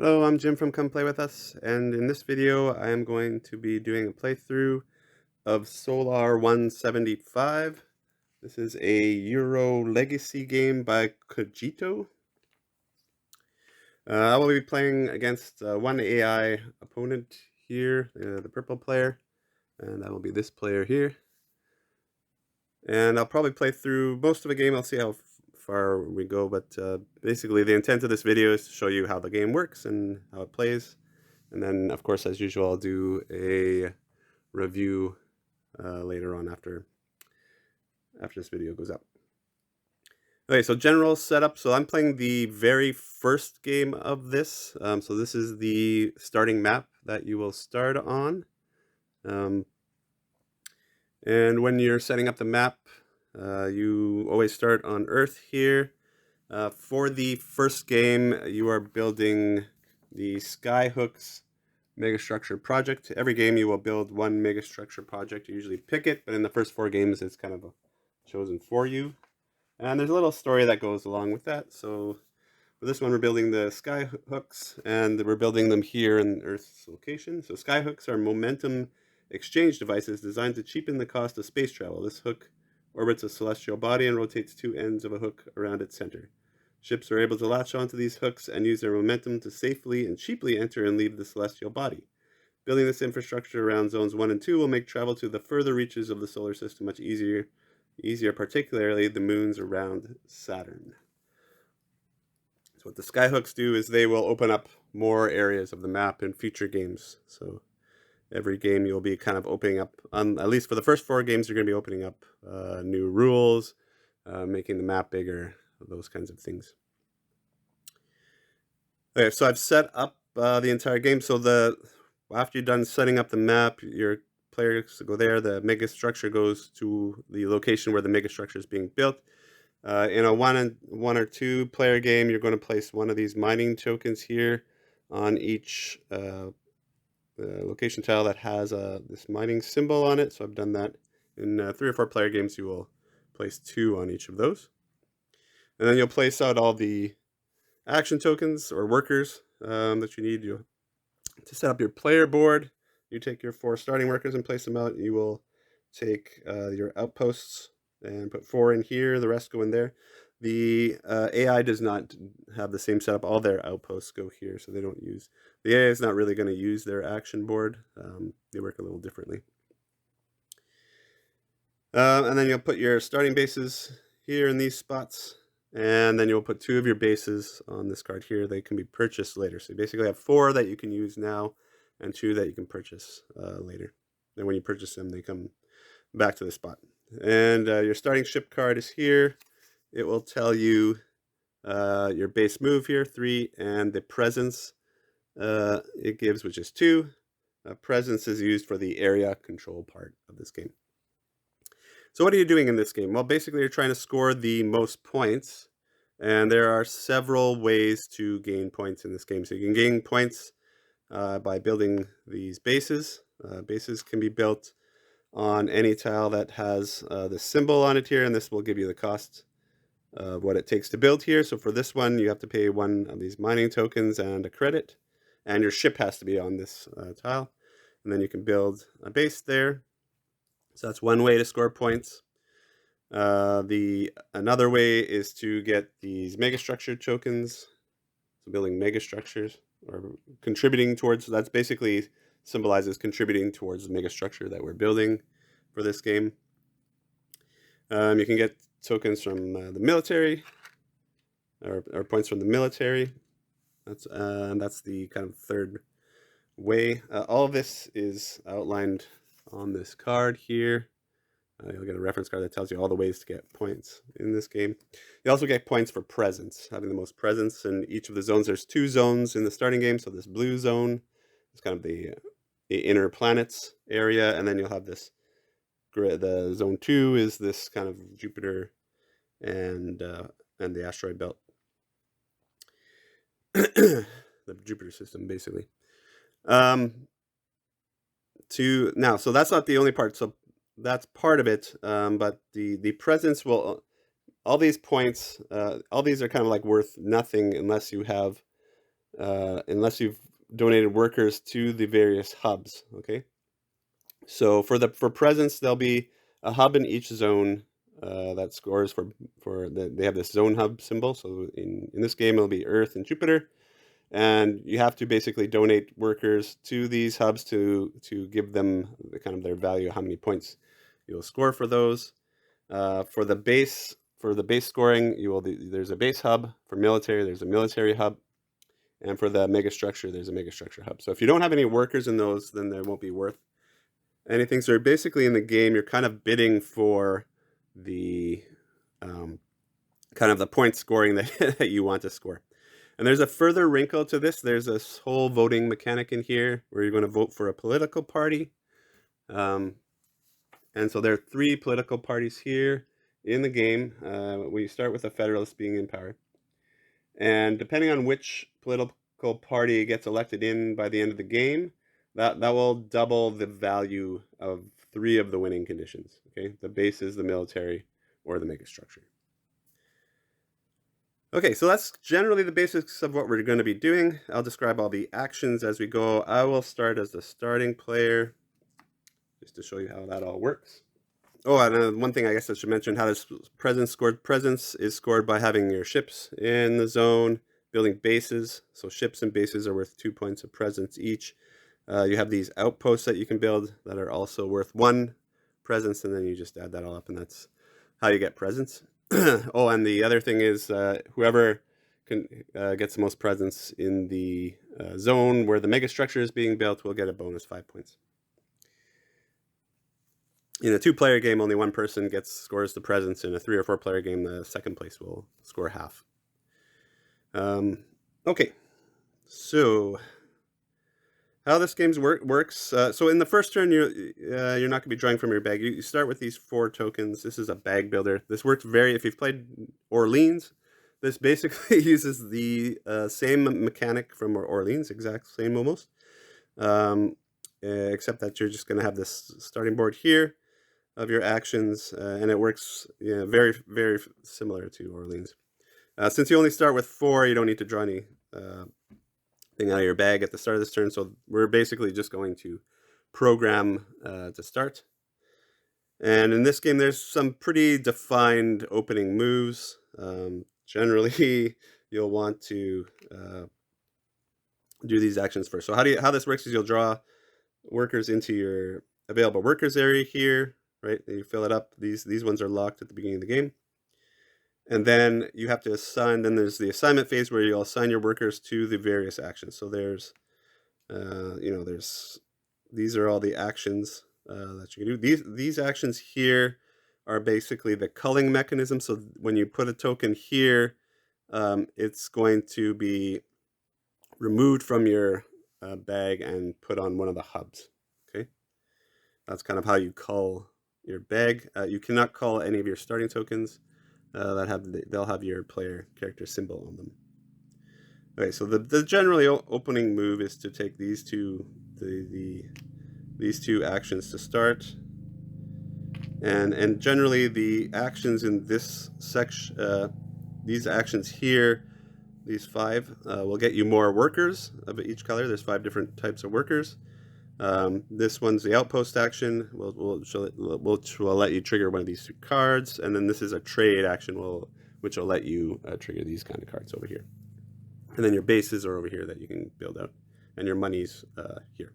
Hello, I'm Jim from Come Play With Us, and in this video I am going to be doing a playthrough of Solar 175. This is a Euro Legacy game by Cogito. I will be playing against one AI opponent here, the purple player, and that will be this player here. And I'll probably play through most of the game. I'll see how far we go, but basically the intent of this video is to show you how the game works and how it plays. And then, of course, as usual, I'll do a review later on after this video goes up. Okay, so general setup. So I'm playing the very first game of this. So this is the starting map that you will start on. And when you're setting up the map, you always start on Earth here. For the first game, you are building the Skyhooks megastructure project. Every game you will build one megastructure project. You usually pick it, but in the first 4 games it's kind of chosen for you. And there's a little story that goes along with that. So for this one we're building the Skyhooks, and we're building them here in Earth's location. So Skyhooks are momentum exchange devices designed to cheapen the cost of space travel. This hook orbits a celestial body and rotates 2 ends of a hook around its center. Ships are able to latch onto these hooks and use their momentum to safely and cheaply enter and leave the celestial body. Building this infrastructure around zones 1 and 2 will make travel to the further reaches of the solar system much easier, particularly the moons around Saturn. So what the Skyhooks do is they will open up more areas of the map in future games. So every game you'll be kind of opening up, at least for the first 4 games, you're going to be opening up new rules, making the map bigger, those kinds of things. Okay, so I've set up the entire game. So after you're done setting up the map, your players go there. The mega structure goes to the location where the mega structure is being built. In a one or two player game, you're going to place one of these mining tokens here on each location tile that has this mining symbol on it. So I've done that. In 3 or 4 player games, you will place 2 on each of those. And then you'll place out all the action tokens or workers that you need to set up your player board. You take your 4 starting workers and place them out. You will take your outposts and put 4 in here. The rest go in there. The AI does not have the same setup. All their outposts go here, so they don't use... The AI is not really going to use their action board. They work a little differently. And then you'll put your starting bases here in these spots. And then you'll put 2 of your bases on this card here. They can be purchased later. So you basically have 4 that you can use now and 2 that you can purchase later. And when you purchase them, they come back to the spot. And your starting ship card is here. It will tell you your base move here, 3, and the presence it gives, which is 2. Presence is used for the area control part of this game. So what are you doing in this game? Well, basically you're trying to score the most points, and there are several ways to gain points in this game. So you can gain points by building these bases. Bases can be built on any tile that has the symbol on it here, and this will give you the cost of what it takes to build here. So for this one, you have to pay 1 of these mining tokens and a credit, and your ship has to be on this tile. And then you can build a base there. So that's one way to score points. Another way is to get these megastructure tokens. So building megastructures or contributing towards, so that's basically symbolizes contributing towards the megastructure that we're building for this game. You can get tokens from the military, or points from the military. That's the kind of third way. All of this is outlined on this card here. You'll get a reference card that tells you all the ways to get points in this game. You also get points for presence, having the most presence in each of the zones. There's 2 zones in the starting game. So this blue zone is kind of the inner planets area, and then you'll have this the zone 2 is this kind of Jupiter and the asteroid belt. The Jupiter system, basically. So that's not the only part. So that's part of it, but the presence will... all these points, all these are kind of like worth nothing unless you have unless you've donated workers to the various hubs. Okay, so for presence, there'll be a hub in each zone that scores they have this zone hub symbol. So in this game, it'll be Earth and Jupiter, and you have to basically donate workers to these hubs to give them kind of their value, how many points you'll score for those. For the base scoring, there's a base hub. For military, there's a military hub. And for the megastructure, there's a megastructure hub. So if you don't have any workers in those, then they won't be worth anything. So basically in the game, you're kind of bidding for the kind of the point scoring that, that you want to score. And there's a further wrinkle to this. There's this whole voting mechanic in here where you're going to vote for a political party. And so there are 3 political parties here in the game. We start with the Federalists being in power. And depending on which political party gets elected in by the end of the game, that will double the value of 3 of the winning conditions. Okay, the bases, the military, or the megastructure. Okay, so that's generally the basics of what we're going to be doing. I'll describe all the actions as we go. I will start as the starting player, just to show you how that all works. Oh, and one thing I guess I should mention, how this presence scored. Presence is scored by having your ships in the zone, building bases. So ships and bases are worth 2 points of presence each. You have these outposts that you can build that are also worth 1 presence, and then you just add that all up, and that's how you get presence. Oh, and the other thing is whoever can gets the most presence in the zone where the megastructure is being built will get a bonus 5 points. In a 2-player game, only 1 person scores the presence. In a 3 or 4-player game, the second place will score half. Okay, so how this game works. So in the first turn, you're not going to be drawing from your bag. You start with these 4 tokens. This is a bag builder. This works if you've played Orleans, this basically uses the same mechanic from Orleans, exact same almost, except that you're just going to have this starting board here of your actions, and it works very, very similar to Orleans. Since you only start with 4, you don't need to draw any thing out of your bag at the start of this turn, so we're basically just going to program to start. And in this game, there's some pretty defined opening moves. Generally, you'll want to do these actions first. So how this works is you'll draw workers into your available workers area here. Right, you fill it up. These ones are locked at the beginning of the game, and then you have to assign. Then there's the assignment phase where you'll assign your workers to the various actions. So there's, these are all the actions that you can do. These actions here are basically the culling mechanism. So when you put a token here, it's going to be removed from your bag and put on one of the hubs. Okay, that's kind of how you cull your bag. You cannot call any of your starting tokens they'll have your player character symbol on them. Okay, so the generally opening move is to take these two actions to start, and generally the actions in this section, these actions here, these 5 will get you more workers of each color. There's 5 different types of workers. This one's the outpost action, which will let you trigger one of these 2 cards, and then this is a trade action, which will let you trigger these kind of cards over here. And then your bases are over here that you can build out, and your money's here.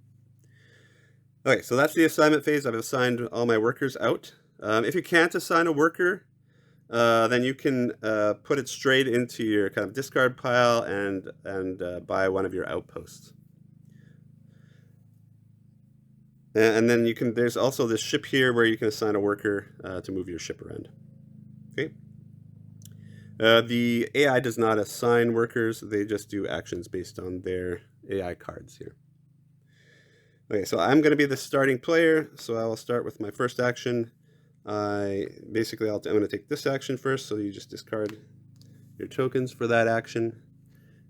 Okay, so that's the assignment phase. I've assigned all my workers out. If you can't assign a worker, then you can put it straight into your kind of discard pile and buy one of your outposts. And then there's also this ship here where you can assign a worker to move your ship around. Okay. The AI does not assign workers. They just do actions based on their AI cards here. Okay, so I'm going to be the starting player. So I will start with my first action. I'm going to take this action first. So you just discard your tokens for that action.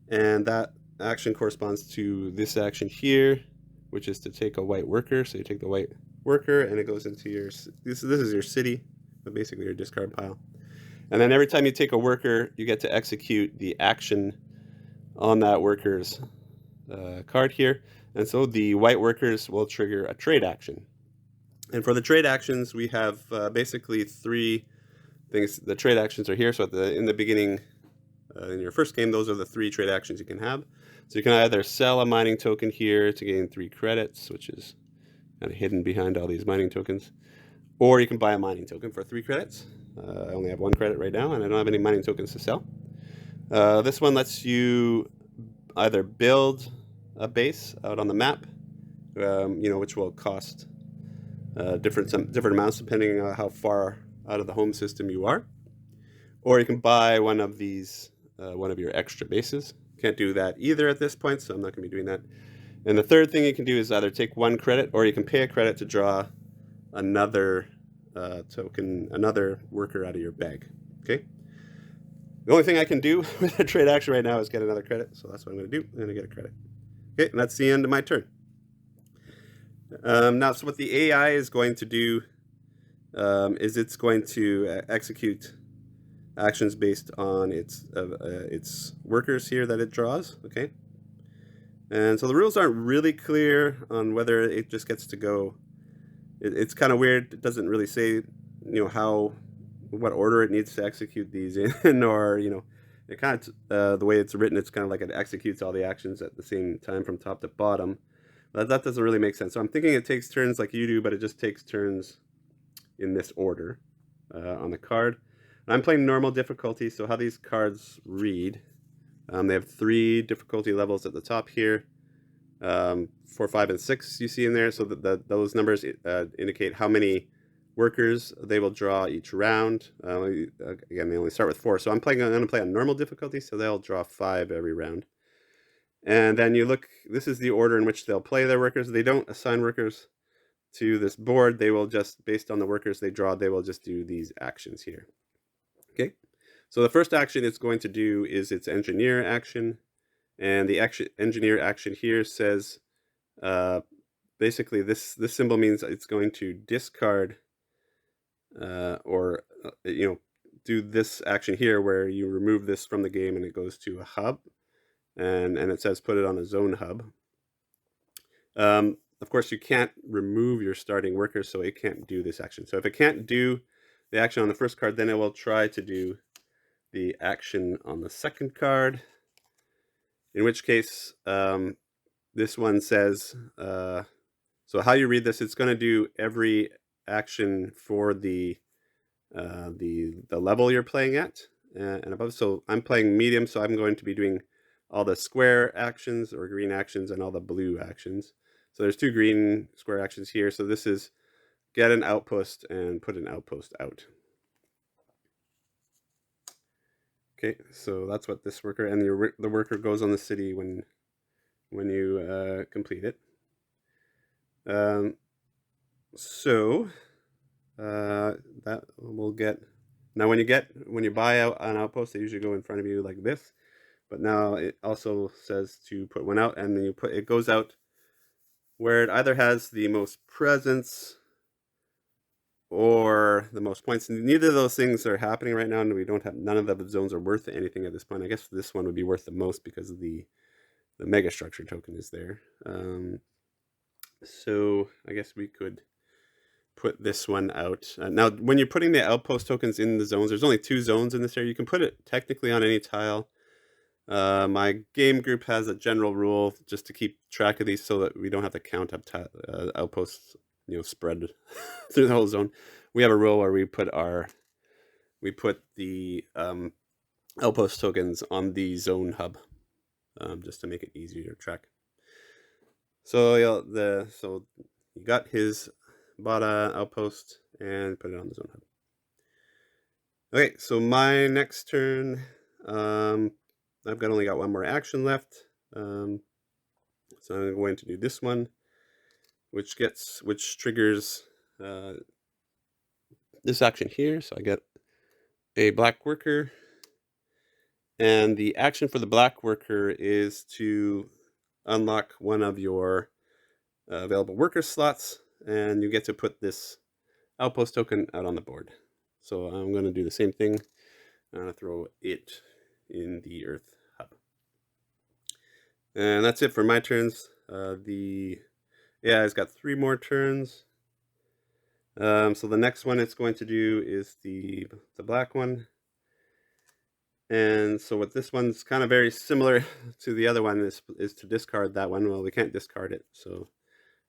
And that action corresponds to this action here, which is to take a white worker. So you take the white worker and it goes into this is your city, but basically your discard pile. And then every time you take a worker, you get to execute the action on that worker's card here. And so the white workers will trigger a trade action. And for the trade actions, we have basically three things. The trade actions are here. So in the beginning, in your first game, those are the three trade actions you can have. So you can either sell a mining token here to gain 3 credits, which is kind of hidden behind all these mining tokens. Or you can buy a mining token for 3 credits. I only have 1 credit right now, and I don't have any mining tokens to sell. This one lets you either build a base out on the map, which will cost different amounts depending on how far out of the home system you are. Or you can buy one of these, one of your extra bases. Can't do that either at this point, so I'm not going to be doing that. And the third thing you can do is either take 1 credit, or you can pay a credit to draw another token, another worker out of your bag. Okay. The only thing I can do with a trade action right now is get another credit, so that's what I'm going to do. I'm going to get a credit. Okay, and that's the end of my turn. Now, so what the AI is going to do is it's going to execute actions based on its workers here that it draws. Okay, and so the rules aren't really clear on whether it just gets to go. It's kind of weird. It doesn't really say, what order it needs to execute these in, or it kind of the way it's written, it's kind of like it executes all the actions at the same time from top to bottom. But that doesn't really make sense. So I'm thinking it takes turns like you do, but it just takes turns in this order on the card. I'm playing normal difficulty, so how these cards read, they have 3 difficulty levels at the top here. 4, 5, and 6 you see in there, so that those numbers indicate how many workers they will draw each round. Again, they only start with 4, so I'm going to play on normal difficulty, so they'll draw 5 every round. And then you look, this is the order in which they'll play their workers. They don't assign workers to this board. They will just, based on the workers they draw, they will just do these actions here. Okay, so the first action it's going to do is its engineer action. And the engineer action here says, basically this symbol means it's going to discard or do this action here where you remove this from the game and it goes to a hub, and it says put it on a zone hub. Of course, you can't remove your starting workers, so it can't do this action. So if it can't do the action on the first card, then it will try to do the action on the second card, in which case this one says, so how you read this, it's going to do every action for the level you're playing at and above. So I'm playing medium, so I'm going to be doing all the square actions or green actions and all the blue actions. So there's 2 green square actions here. So this is get an outpost and put an outpost out. Okay, so that's what this worker, and the worker goes on the city when you complete it. So that will get, now when you buy out an outpost, they usually go in front of you like this, but now it also says to put one out, and then it goes out where it either has the most presence or the most points. Neither of those things are happening right now, and we don't have, none of the zones are worth anything at this point. I guess this one would be worth the most because of the mega structure token is there. So I guess we could put this one out. Now, when you're putting the outpost tokens in the zones, there's only 2 zones in this area. You can put it technically on any tile. My game group has a general rule just to keep track of these so that we don't have to count up outposts, spread through the whole zone. We have a rule where we put the outpost tokens on the zone hub, just to make it easier to track. So you got his bought an outpost and put it on the zone hub. Okay, so my next turn, I've only got 1 more action left. So I'm going to do this one, which triggers this action here. So I get a black worker, and the action for the black worker is to unlock one of your available worker slots, and you get to put this outpost token out on the board. So I'm going to do the same thing. I'm going to throw it in the earth hub. And that's it for my turns. The AI's got 3 more turns. So the next one it's going to do is the black one. And so what this one's kind of very similar to the other one is to discard that one. Well, we can't discard it, so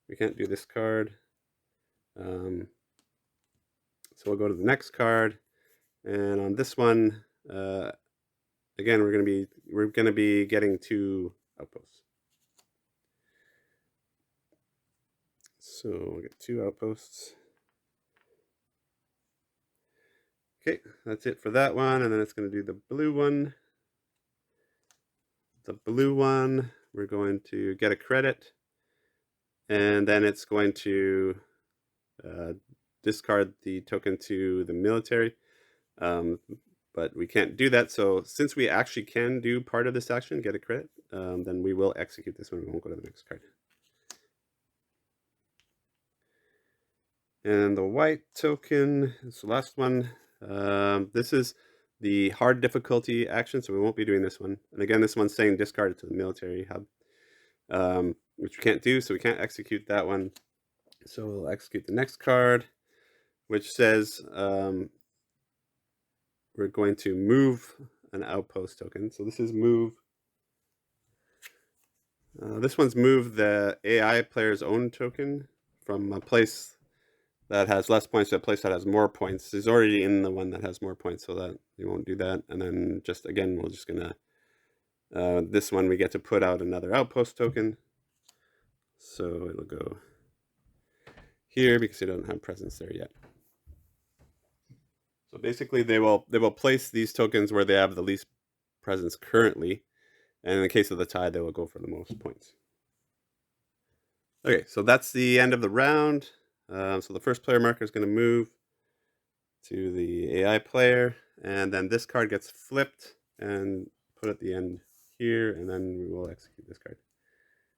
we can't do this card. So we'll go to the next card, and on this one, again, we're gonna be getting 2 outposts. So we'll get 2 outposts. Okay, that's it for that one, and then it's going to do the blue one. The blue one, we're going to get a credit, and then it's going to discard the token to the military. But we can't do that, so since we actually can do part of this action, get a credit, then we will execute this one. We won't go to the next card. And the white token is the last one. This is the hard difficulty action, so we won't be doing this one. And again, this one's saying discard it to the military hub, which we can't do, so we can't execute that one. So we'll execute the next card, which says we're going to move an outpost token. So this is move. This one's move the AI player's own token from a place that has less points to a place that has more points. He's already in the one that has more points, so that we won't do that. And then just again, we're just gonna this one we get to put out another outpost token. So it'll go here because they don't have presence there yet. So basically, they will place these tokens where they have the least presence currently, and in the case of the tie, they will go for the most points. Okay, so that's the end of the round. So the first player marker is going to move to the AI player, and then this card gets flipped and put at the end here, and then we will execute this card,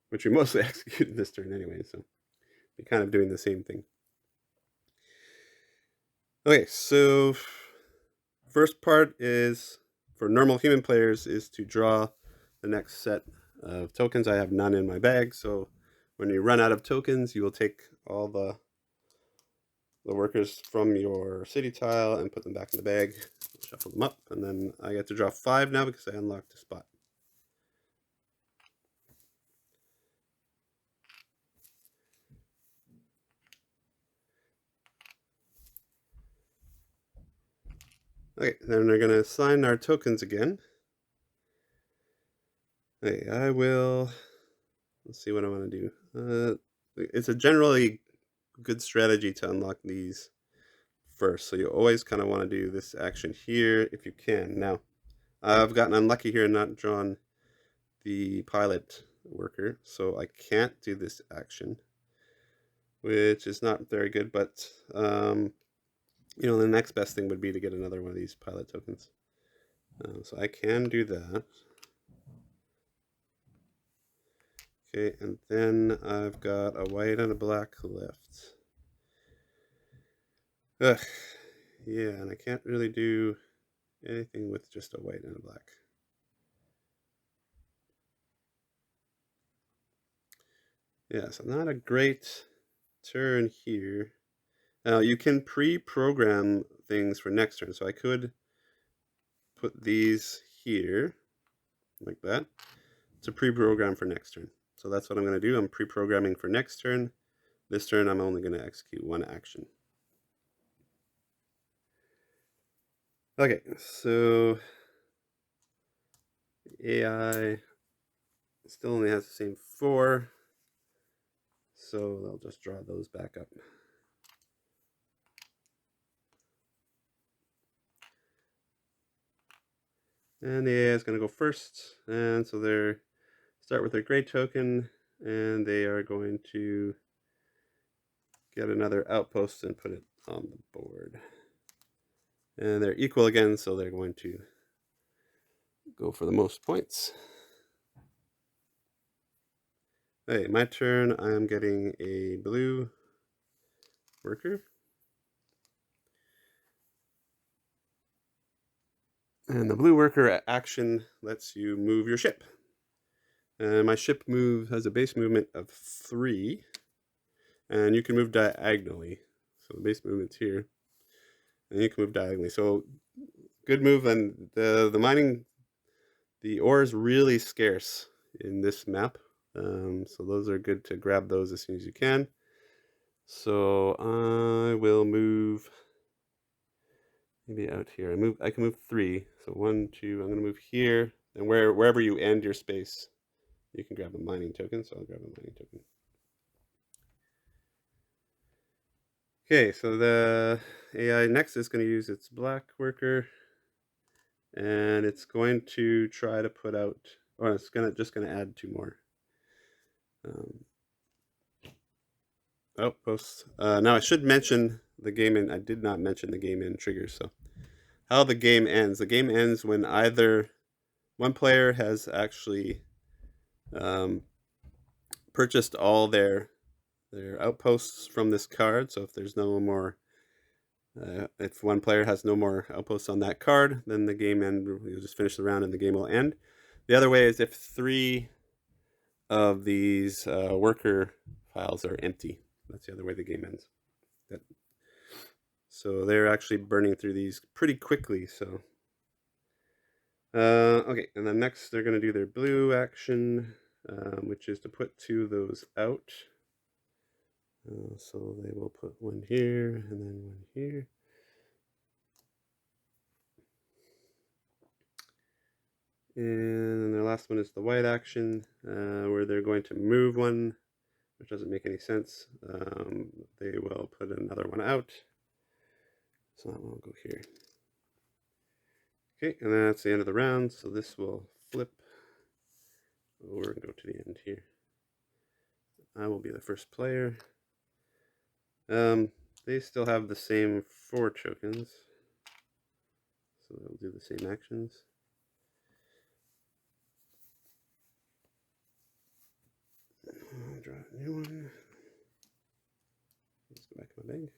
which we mostly executed this turn anyway, so we're kind of doing the same thing. Okay, so first part is for normal human players is to draw the next set of tokens. I have none in my bag, so when you run out of tokens, you will take all the workers from your city tile and put them back in the bag, shuffle them up, and then I get to draw 5 now because I unlocked a spot. Okay, then we're going to assign our tokens again. Okay, let's see what I want to do. It's a generally good strategy to unlock these first, so you always kind of want to do this action here if you can. Now, I've gotten unlucky here and not drawn the pilot worker, so I can't do this action, which is not very good, but the next best thing would be to get another one of these pilot tokens. So I can do that. Okay, and then I've got a white and a black left. Ugh, yeah, and I can't really do anything with just a white and a black. Yeah, so not a great turn here. Now, you can pre-program things for next turn, so I could put these here, like that, to pre-program for next turn. So that's what I'm going to do. I'm pre-programming for next turn. This turn, I'm only going to execute one action. Okay, so AI still only has the same 4, so I'll just draw those back up. And the AI is going to go first, and so they're start with their gray token, and they are going to get another outpost and put it on the board. And they're equal again, so they're going to go for the most points. Okay, my turn. I'm getting a blue worker. And the blue worker action lets you move your ship. And my ship has a base movement of 3, and you can move diagonally. So the base movement's here, and you can move diagonally. So good move. And the ore is really scarce in this map. So those are good to grab those as soon as you can. So I will move maybe out here. I can move 3. So 1, 2. I'm gonna move here, and wherever you end your space, you can grab a mining token. So I'll grab a mining token. Okay, so the AI next is going to use its black worker, and it's going to try to put out, or it's just gonna add 2 more outposts. Now I should mention the game, and I did not mention the game end triggers. So how the game ends? The game ends when either one player has actually purchased all their outposts from this card. So if there's no more, if one player has no more outposts on that card, then the game end. You'll just finish the round and the game will end. The other way is if 3 of these worker files are empty. That's the other way the game ends. So they're actually burning through these pretty quickly. So okay, and then next they're going to do their blue action, which is to put 2 of those out. So they will put 1 here and then 1 here. And then their last one is the white action, where they're going to move 1, which doesn't make any sense. They will put another 1 out. So that one will go here. Okay, and that's the end of the round. So this will flip over and go to the end here. I will be the first player. They still have the same 4 tokens, so they'll do the same actions. I'll draw a new one. Let's go back to my bag.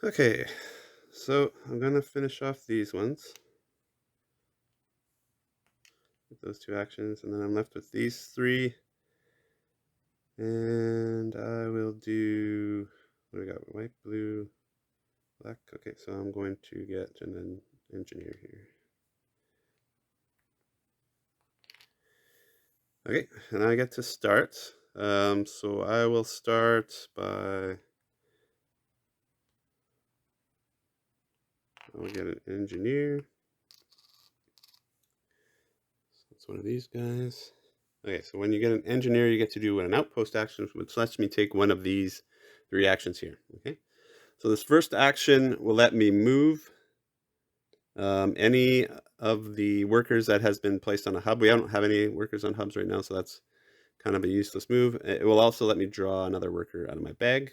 Okay, so I'm gonna finish off these ones with those 2 actions, and then I'm left with these 3. And I will do, what do we got? White, blue, black. Okay, so I'm going to get an engineer here. Okay, and I get to start. So I will start by, I'll get an engineer. So it's one of these guys. Okay, so when you get an engineer, you get to do an outpost action, which lets me take one of these 3 actions here. Okay, so this first action will let me move any of the workers that has been placed on a hub. We don't have any workers on hubs right now, so that's kind of a useless move. It will also let me draw another worker out of my bag.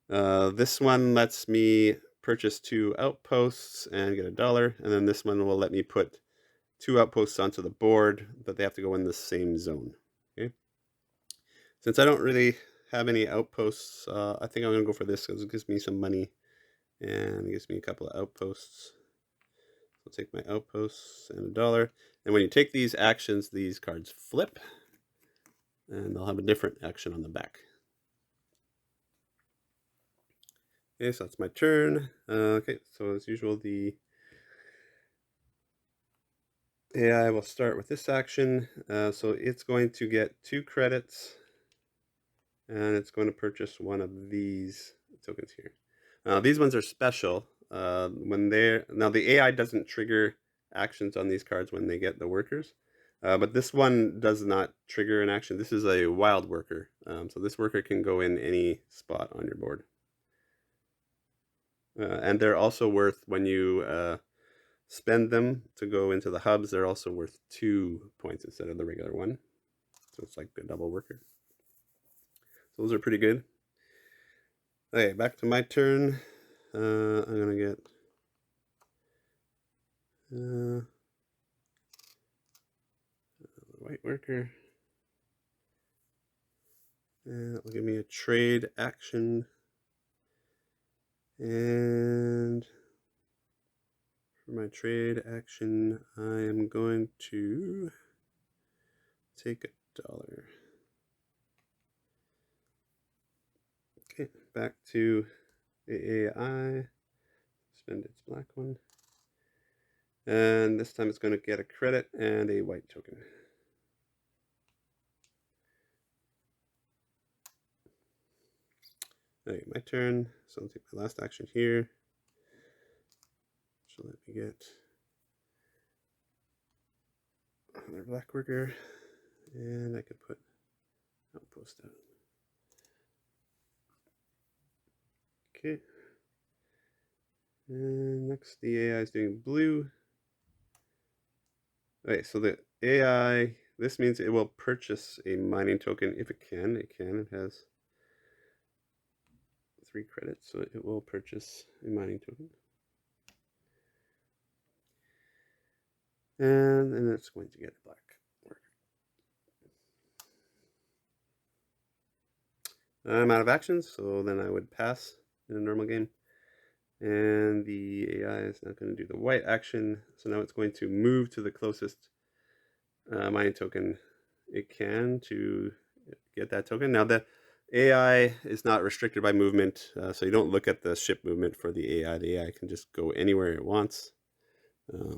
This one lets me purchase 2 outposts and get $1, and then this one will let me put 2 outposts onto the board, but they have to go in the same zone. Okay. Since I don't really have any outposts, I think I'm going to go for this because it gives me some money and it gives me a couple of outposts. I'll take my outposts and $1. And when you take these actions, these cards flip, and they'll have a different action on the back. Okay, so that's my turn. Okay, so as usual, the AI will start with this action. So it's going to get 2 credits, and it's going to purchase 1 of these tokens here. These ones are special. Now the AI doesn't trigger actions on these cards when they get the workers, but this one does not trigger an action. This is a wild worker, so this worker can go in any spot on your board. And they're also worth, when you spend them to go into the hubs, they're also worth 2 points instead of the regular 1. So it's like a double worker. So those are pretty good. Okay, back to my turn. I'm gonna get worker. And that will give me a trade action. And for my trade action, I am going to take $1. Okay, back to the AI. Spend its black one. And this time it's going to get a credit and a white token. Okay, my turn. So I'll take my last action here. So let me get another black worker. And I could put outpost out. Okay. And next, the AI is doing blue. Okay, so the AI, this means it will purchase a mining token if it can. It can. It has 3 credits, so it will purchase a mining token. And then it's going to get a black worker. I'm out of actions, so then I would pass in a normal game. And the AI is not going to do the white action, so now it's going to move to the closest mining token it can to get that token. Now the AI is not restricted by movement, so you don't look at the ship movement for the AI. The AI can just go anywhere it wants.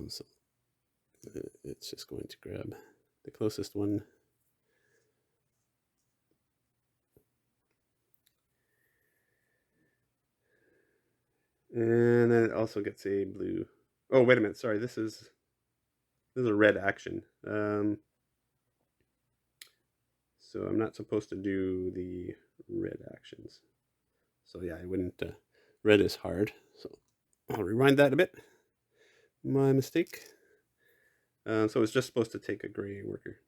So it's just going to grab the closest one. And then it also gets a blue. Oh, wait a minute. Sorry, this is a red action. So I'm not supposed to do the red actions. So yeah, I wouldn't. Red is hard. So I'll rewind that a bit. My mistake. So it's just supposed to take a gray worker.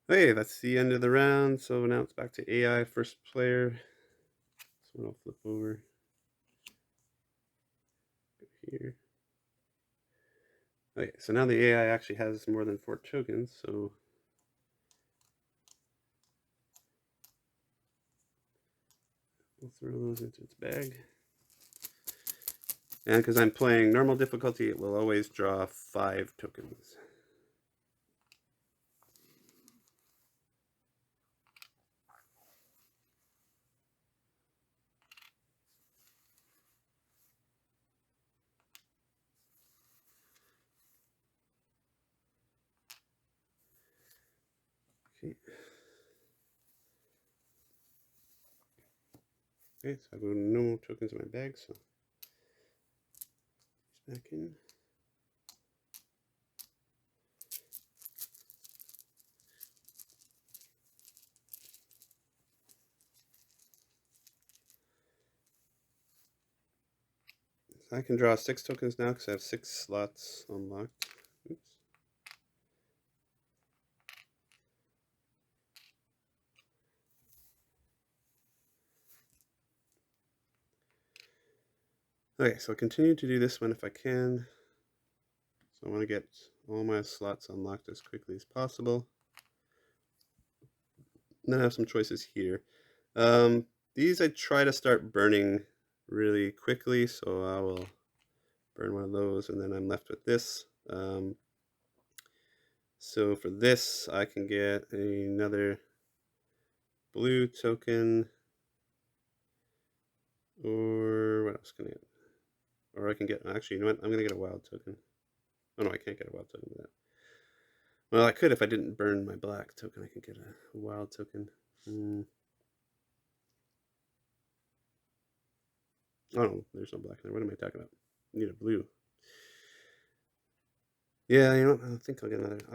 Okay, that's the end of the round. So now it's back to AI, first player. This one I'll flip over. Go here. Okay, so now the AI actually has more than 4 tokens, so we'll throw those into its bag. And because I'm playing normal difficulty, it will always draw 5 tokens. Okay. Okay, so I've got no tokens in my bag, so these back in. So I can draw 6 tokens now because I have 6 slots unlocked. Oops. Okay, so I'll continue to do this one if I can. So I want to get all my slots unlocked as quickly as possible. And then I have some choices here. These I try to start burning really quickly, so I will burn one of those, and then I'm left with this. So for this, I can get another blue token, or what else can I get? Or I can get, actually, you know what? I'm going to get a wild token. Oh no, I can't get a wild token with that. Well, I could if I didn't burn my black token. I could get a wild token. Oh no, there's no black there. What am I talking about? I need a blue. Yeah, you know what? I think I'll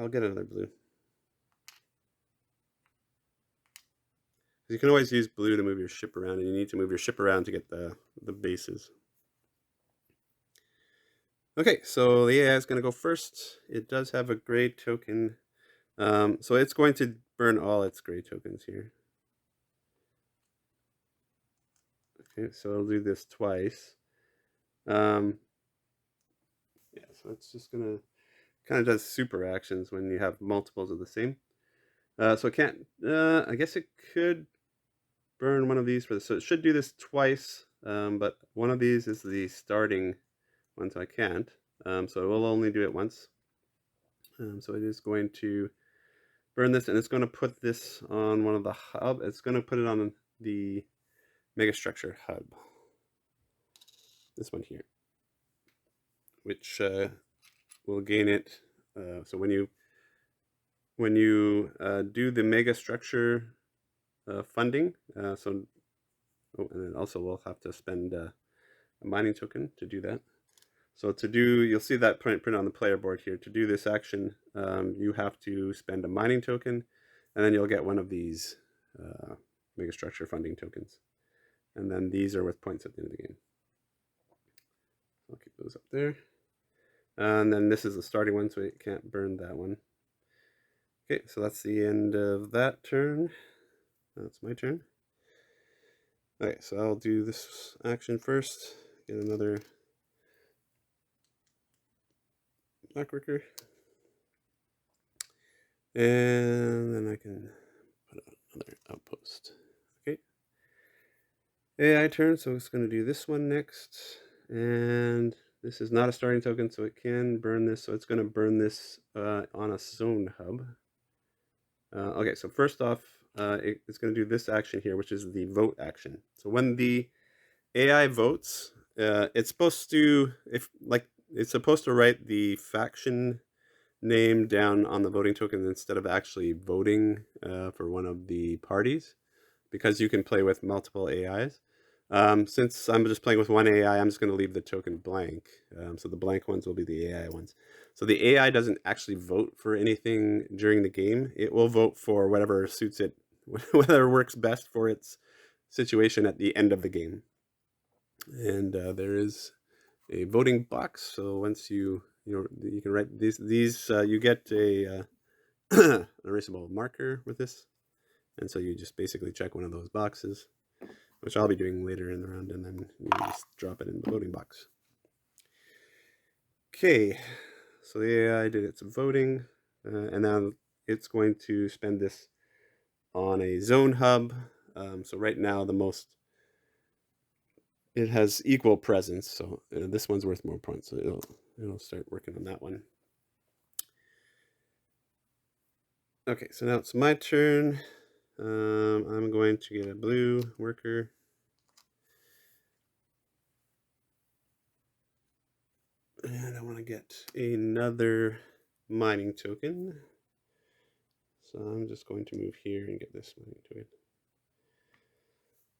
get another blue. You can always use blue to move your ship around, and you need to move your ship around to get the bases. Okay, so the AI is going to go first. It does have a gray token. So it's going to burn all its gray tokens here. Okay, so it'll do this twice. Yeah, so it's just going to kind of does super actions when you have multiples of the same. So it can't, I guess it could burn one of these for this. So it should do this twice, but one of these is the starting one, so I can't. So it will only do it once. So it is going to burn this, and it's going to put this on one of the hub. It's going to put it on the megastructure hub. This one here, which will gain it. So when you do the megastructure funding, and then also we'll have to spend a mining token to do that. So you'll see that print on the player board here. To do this action, you have to spend a mining token, and then you'll get one of these megastructure funding tokens. And then these are worth points at the end of the game. I'll keep those up there. And then this is the starting one, so it can't burn that one. Okay, so that's the end of that turn. That's my turn. Okay, so I'll do this action first. Get another black worker. And then I can put another outpost. Okay. AI turn, so it's going to do this one next. And this is not a starting token, so it can burn this. So it's going to burn this on a zone hub. Okay, so first off, it's going to do this action here, which is the vote action. So when the AI votes, it's supposed to write the faction name down on the voting token instead of actually voting for one of the parties, because you can play with multiple AIs. Since I'm just playing with one AI, I'm just going to leave the token blank. So the blank ones will be the AI ones. So the AI doesn't actually vote for anything during the game. It will vote for whatever suits it, whatever works best for its situation at the end of the game. And there is a voting box. So once you can write these you get a an erasable marker with this. And so you just basically check one of those boxes, which I'll be doing later in the round, and then you just drop it in the voting box. Okay, so the AI did its voting, and now it's going to spend this on a zone hub. So right now it has equal presence, so this one's worth more points, so it'll start working on that one. Okay, so now it's my turn. I'm going to get a blue worker. And I want to get another mining token. So I'm just going to move here and get this mining token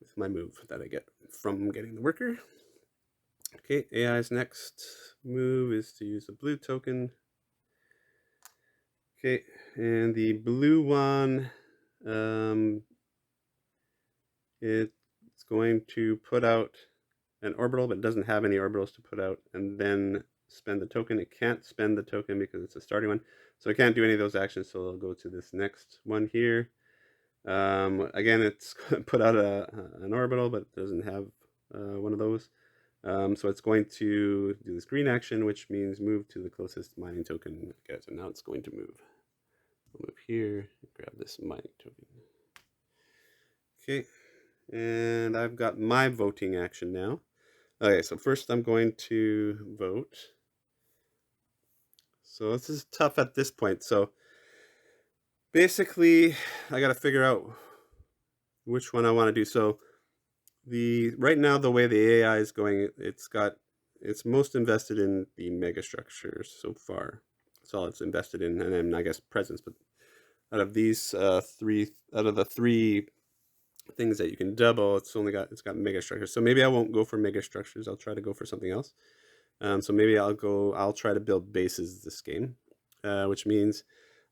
with my move that I get from getting the worker. Okay, AI's next move is to use a blue token. Okay, and the blue one, it's going to put out an orbital, but it doesn't have any orbitals to put out, and then spend the token. It can't spend the token because it's a starting one, so it can't do any of those actions, so it'll go to this next one here. Again, it's put out an orbital, but it doesn't have one of those. So it's going to do this green action, which means move to the closest mining token. Okay, so now it's going to move. I'll move here, grab this mining token. Okay, and I've got my voting action now. Okay, so first I'm going to vote. So this is tough at this point. So basically, I got to figure out which one I want to do. So right now, the way the AI is going, it's most invested in the megastructures so far. That's all it's invested in, and then I guess presence. But out of these the three things that you can double, it's got megastructures. So maybe I won't go for megastructures. I'll try to go for something else. So maybe I'll try to build bases this game, which means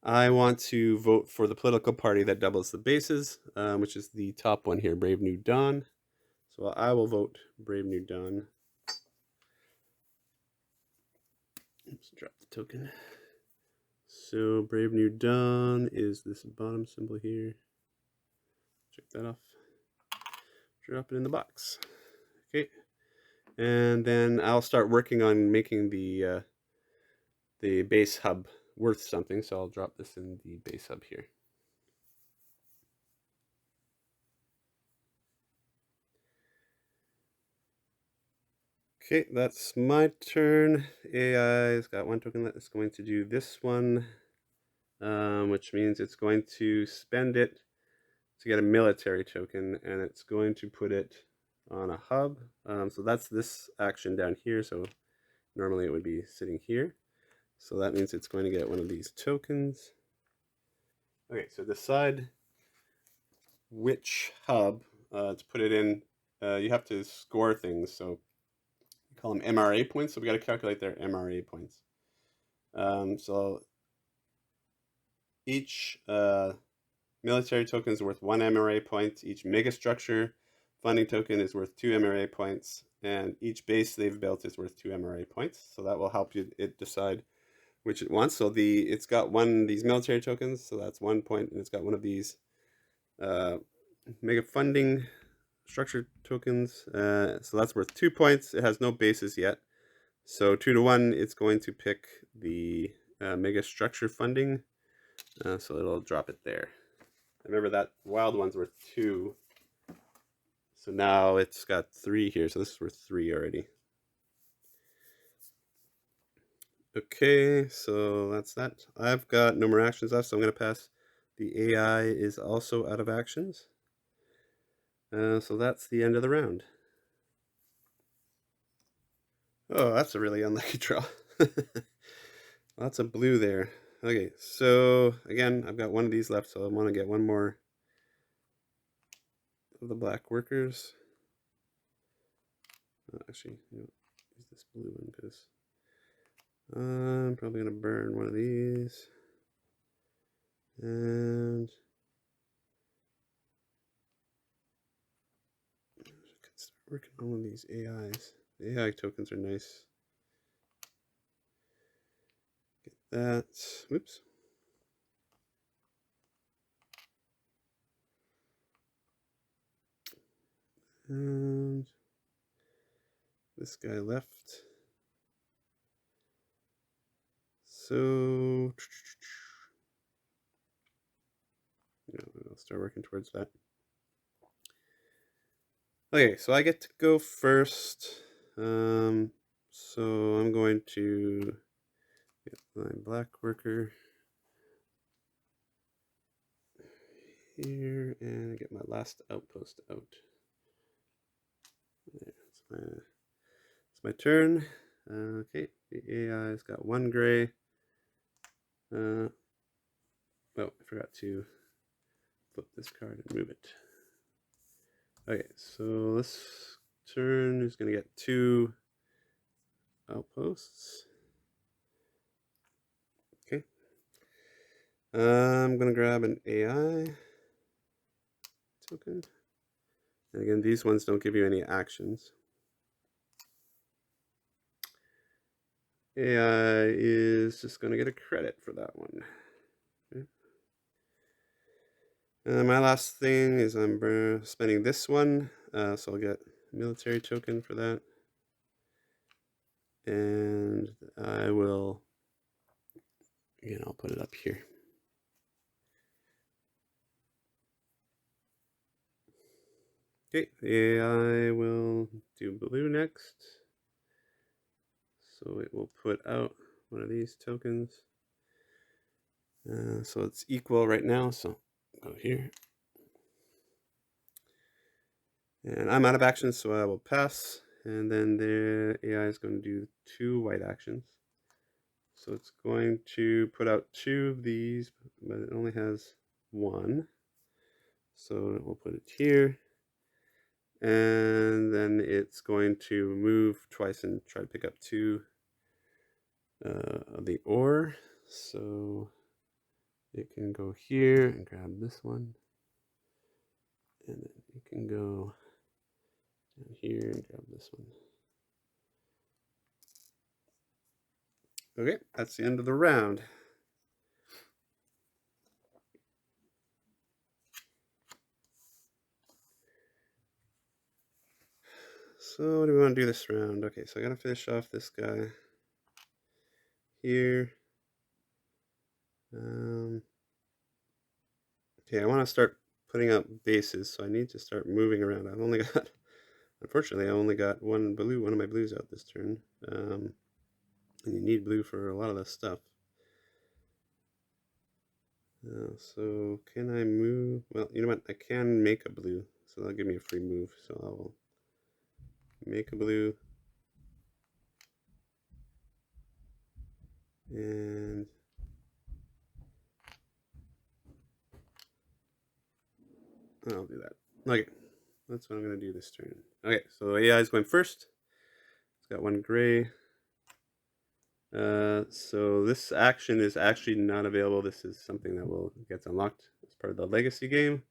I want to vote for the political party that doubles the bases, which is the top one here, Brave New Dawn. So I will vote Brave New Dawn. Oops, drop the token. So Brave New Dawn is this bottom symbol here. Check that off. Drop it in the box. Okay. And then I'll start working on making the the base hub worth something, so I'll drop this in the base hub here. Okay, that's my turn. AI's got one token that is going to do this one, which means it's going to spend it to get a military token, and it's going to put it on a hub. So that's this action down here, so normally it would be sitting here. So that means it's going to get one of these tokens. Okay, so decide which hub to put it in. You have to score things, so you call them MRA points. So we got to calculate their MRA points. So each military token is worth 1 MRA point. Each megastructure funding token is worth 2 MRA points, and each base they've built is worth 2 MRA points. So that will help it decide which it wants. So it's got one of these military tokens, so that's 1 point, and it's got one of these mega funding structure tokens. So that's worth 2 points. It has no bases yet. So 2 to 1, it's going to pick the mega structure funding. So it'll drop it there. Remember that wild one's worth 2. So now it's got 3 here. So this is worth 3 already. Okay, so that's that. I've got no more actions left, so I'm going to pass. The AI is also out of actions. So that's the end of the round. Oh, that's a really unlucky draw. Lots of blue there. Okay, so again, I've got one of these left, so I want to get one more of the black workers. Actually, use this blue one because I'm probably going to burn one of these. And I can start working on one of these AIs. The AI tokens are nice. Get that. Whoops. And this guy left. So I'll start working towards that. Okay, so I get to go first. So I'm going to get my black worker here and get my last outpost out. There, it's my turn. Okay, the AI's got 1 gray. Oh, I forgot to flip this card and move it. Okay, so this turn is going to get 2 outposts. Okay. I'm going to grab an AI token. And again, these ones don't give you any actions. AI is just going to get a credit for that one. Okay. My last thing is I'm spending this one, so I'll get a military token for that. And I will, again, I'll put it up here. Okay, the AI will do blue next. So it will put out one of these tokens. So it's equal right now, so go here. And I'm out of actions, so I will pass. And then the AI is going to do 2 white actions. So it's going to put out 2 of these, but it only has 1. So we'll put it here. And then it's going to move twice and try to pick up 2 of the ore. So it can go here and grab this one. And then it can go down here and grab this one. Okay, that's the end of the round. So what do we want to do this round? Okay, so I gotta finish off this guy here. Okay, I want to start putting out bases, so I need to start moving around. I've only got, unfortunately, I only got one of my blues out this turn. And you need blue for a lot of this stuff. So can I move? Well, you know what? I can make a blue, so that'll give me a free move. So I'll make a blue. And I'll do that. Okay, that's what I'm going to do this turn. Okay, so AI is going first. It's got one gray. So this action is actually not available. This is something that will get unlocked as part of the legacy game.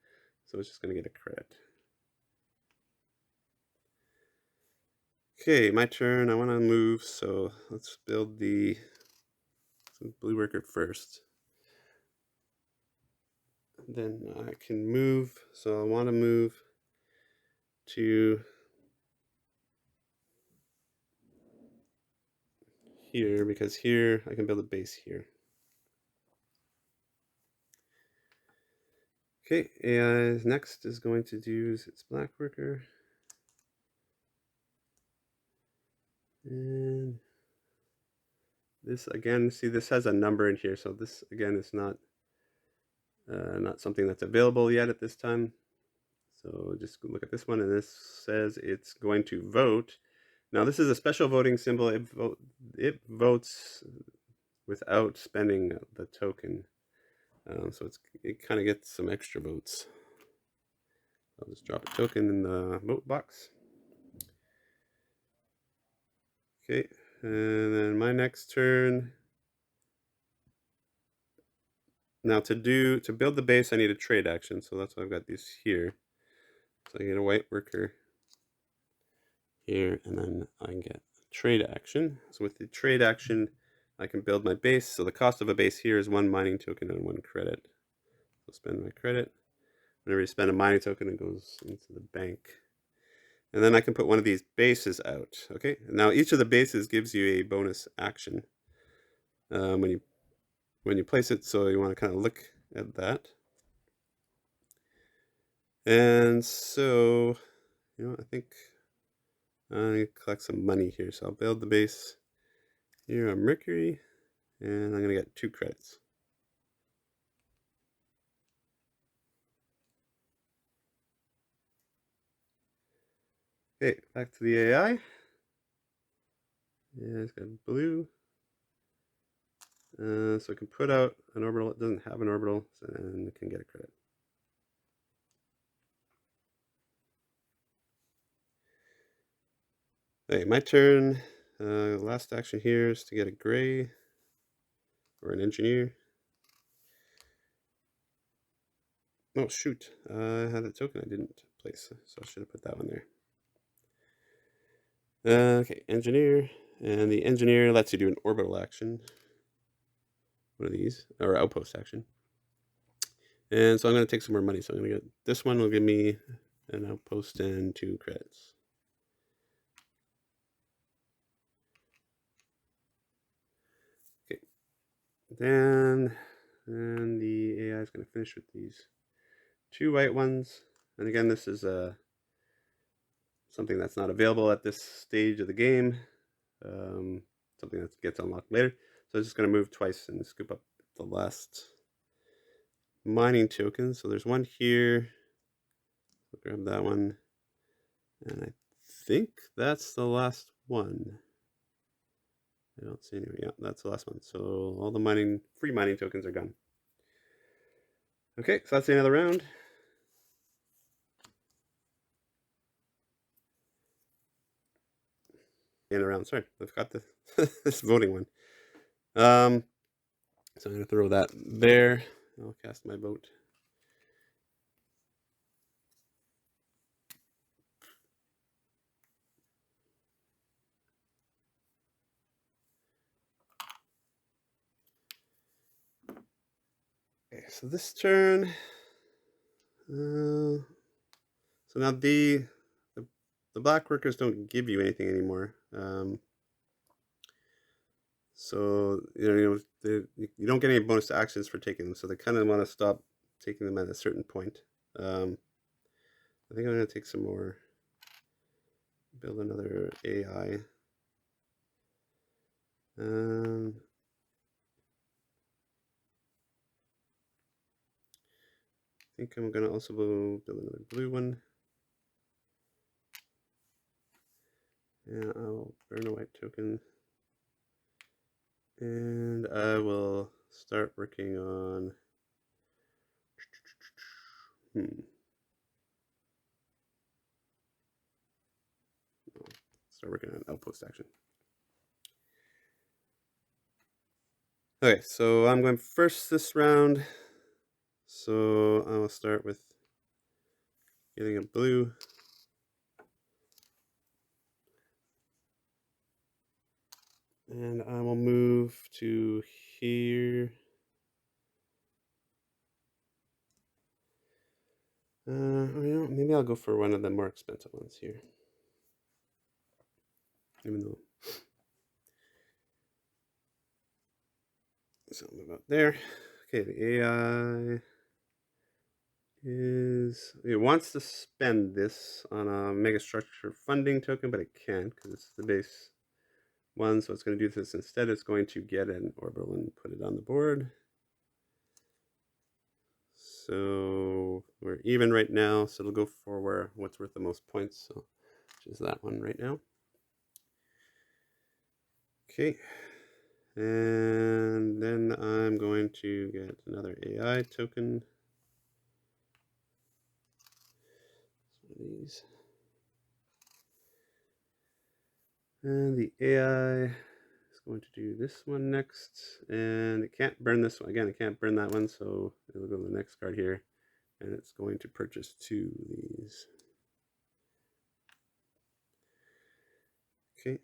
So it's just going to get a credit. Okay, my turn. I want to move, so let's build the blue worker first. Then I can move, so I want to move to here, because here I can build a base here. Okay, AI next is going to use its black worker. And this again, see, this has a number in here, so this again is not something that's available yet at this time. So just look at this one, and this says it's going to vote. Now this is a special voting symbol. It votes without spending the token, so it kind of gets some extra votes. I'll just drop a token in the vote box. Okay, and then my next turn. Now to build the base, I need a trade action, so that's why I've got these here. So I get a white worker here, and then I can get a trade action. So with the trade action, I can build my base. So the cost of a base here is 1 mining token and 1 credit. So spend my credit. Whenever you spend a mining token, it goes into the bank. And then I can put one of these bases out. Okay, now each of the bases gives you a bonus action when you place it. So you want to kind of look at that. And so, I think I'm going to collect some money here. So I'll build the base here on Mercury, and I'm going to get 2 credits. Okay, back to the AI. Yeah, it's got blue. So I can put out an orbital. It doesn't have an orbital, and it can get a credit. Okay, my turn. Last action here is to get a gray or an engineer. Oh, shoot. I had a token I didn't place, so I should have put that one there. Okay, engineer. And the engineer lets you do an orbital action. One of these, or outpost action. And so I'm going to take some more money. So I'm going to get, this one will give me an outpost and 2 credits. Okay. Then the AI is going to finish with these 2 white ones. And again, this is something that's not available at this stage of the game. Something that gets unlocked later. So I'm just going to move twice and scoop up the last mining token. So there's one here. I'll grab that one. And I think that's the last one. I don't see any. Yeah, that's the last one. So all the free mining tokens are gone. Okay, so that's the end of the round. End of the round. Sorry, I've got this voting one. So I'm going to throw that there. I'll cast my vote. Okay, so this turn. So now the black workers don't give you anything anymore. So you don't get any bonus actions for taking them, so they kind of want to stop taking them at a certain point. I think I'm going to take some more, build another AI. I think I'm going to also build another blue one. And I'll burn a white token. And I will start working on... Start working on outpost action. Okay, so I'm going first this round. So I will start with getting a blue. And I will move to here. Maybe I'll go for one of the more expensive ones here. Even though... So I'll move out there. Okay, the AI it wants to spend this on a megastructure funding token, but it can't because it's the base one. So it's going to do this instead. It's going to get an orbital and put it on the board. So we're even right now. So it'll go for what's worth the most points. So which is that one right now. Okay. And then I'm going to get another AI token. These. And the AI is going to do this one next. And it can't burn this one. Again, it can't burn that one, so it'll go to the next card here. And it's going to purchase 2 of these. Okay.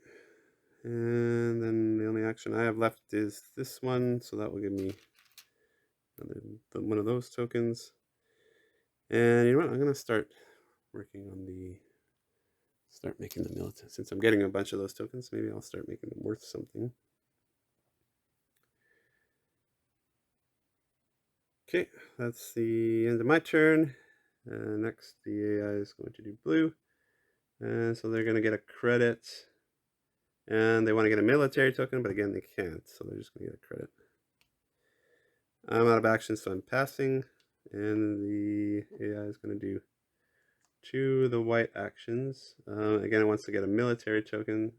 And then the only action I have left is this one, so that will give me one of those tokens. And you know what? I'm going to start working on start making the military. Since I'm getting a bunch of those tokens, maybe I'll start making them worth something. Okay, that's the end of my turn. Next, the AI is going to do blue. And so they're going to get a credit. And they want to get a military token, but again, they can't. So they're just going to get a credit. I'm out of action, so I'm passing. And the AI is going to do 2 of the white actions. Again, it wants to get a military token.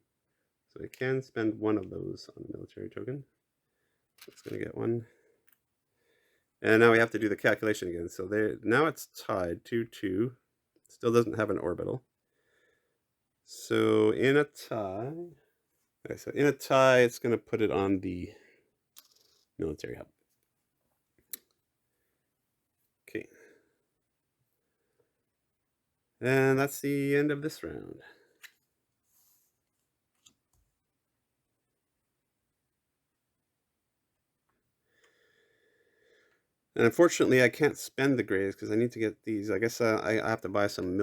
So it can spend 1 of those on the military token. So it's going to get 1. And now we have to do the calculation again. So now it's tied 2-2. Still doesn't have an orbital. So in a tie, okay, it's going to put it on the military hub. Okay. And that's the end of this round. And unfortunately, I can't spend the grays because I need to get these. I guess I have to buy some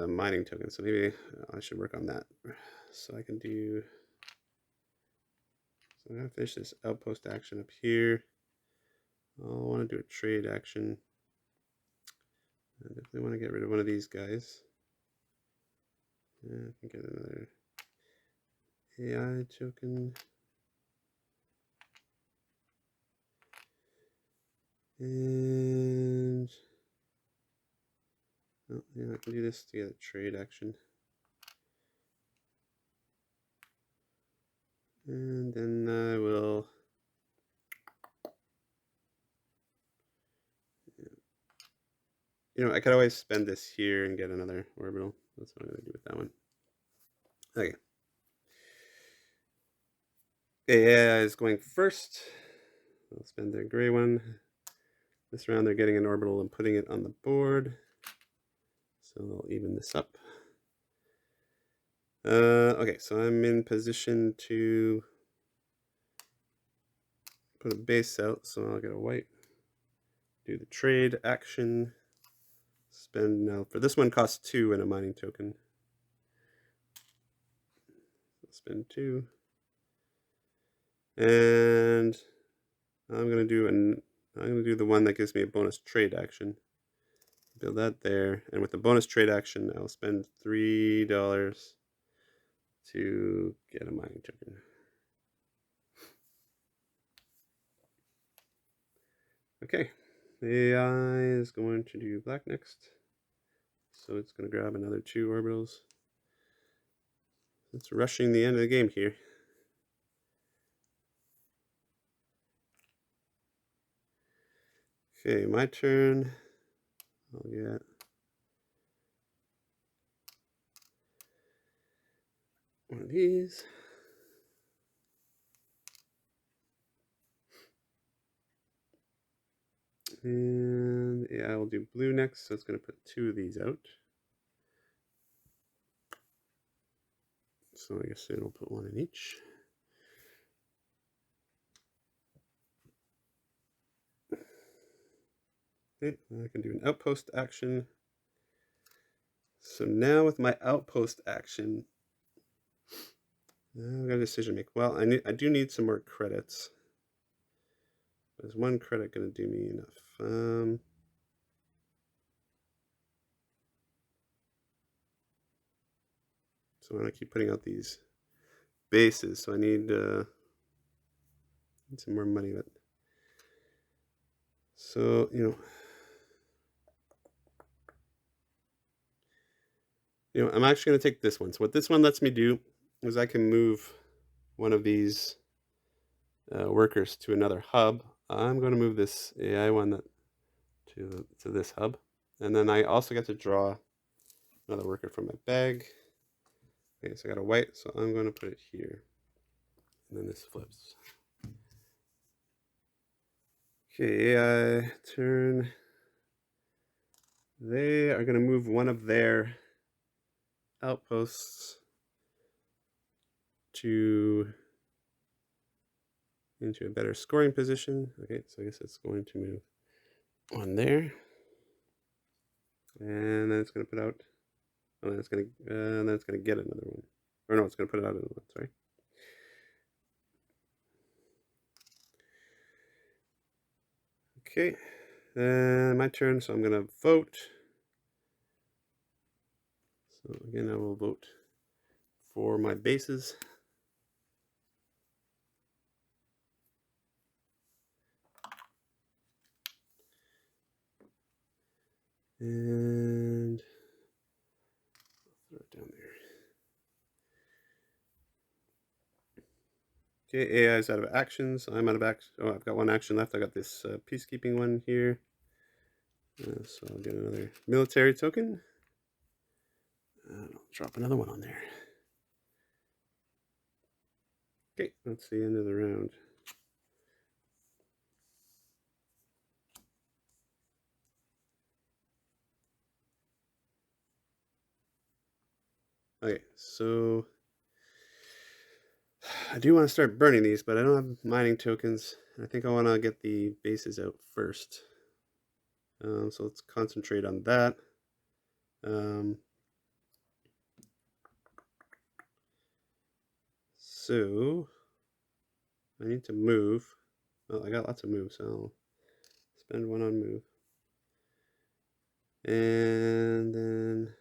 mining tokens, so maybe I should work on that. So I can do... So I'm going to finish this outpost action up here. I'll want to do a trade action. I definitely want to get rid of one of these guys. Yeah, I can get another AI token. And oh, yeah, I can do this to get a trade action. And then I will... I could always spend this here and get another orbital. That's what I'm going to do with that one. Okay. Okay, AI is going first. I'll spend their gray one. This round they're getting an orbital and putting it on the board. So I'll even this up. Okay, so I'm in position to put a base out, so I'll get a white. Do the trade action. Spend now. For this one costs 2 and a mining token. Spend 2. And I'm gonna do the one that gives me a bonus trade action. Build that there, and with the bonus trade action, I'll spend $3 to get a mining token. Okay, the AI is going to do black next, so it's going to grab another 2 orbitals. It's rushing the end of the game here. Okay, my turn. I'll get one of these. And yeah, I will do blue next, so it's going to put 2 of these out. So I guess it'll put 1 in each. Okay, I can do an outpost action. So now with my outpost action, I've got a decision to make. Well, I do need some more credits. Is 1 credit going to do me enough? So I want to keep putting out these bases, so I need some more money. But so I'm actually going to take this one. So what this one lets me do is I can move one of these workers to another hub. I'm going to move this AI one to this hub, and then I also get to draw another worker from my bag. Okay, so I got a white, so I'm going to put it here, and then this flips. Okay, AI turn. They are going to move one of their outposts into a better scoring position. Okay, so I guess it's going to move one there, and then it's going to put out. Oh, then it's going to get another one, or no, it's going to put it out another one. Sorry. Okay, then my turn. So I'm going to vote. So again, I will vote for my bases. And I'll throw it down there. Okay, AI is out of actions. I'm out of action. Oh, I've got 1 action left. I got this peacekeeping one here. So I'll get another military token. I'll drop another one on there. Okay, that's the end of the round. Okay, so I do want to start burning these, but I don't have mining tokens. I think I want to get the bases out first. So let's concentrate on that. So I need to move. Well, I got lots of moves, so I'll spend 1 on move. And then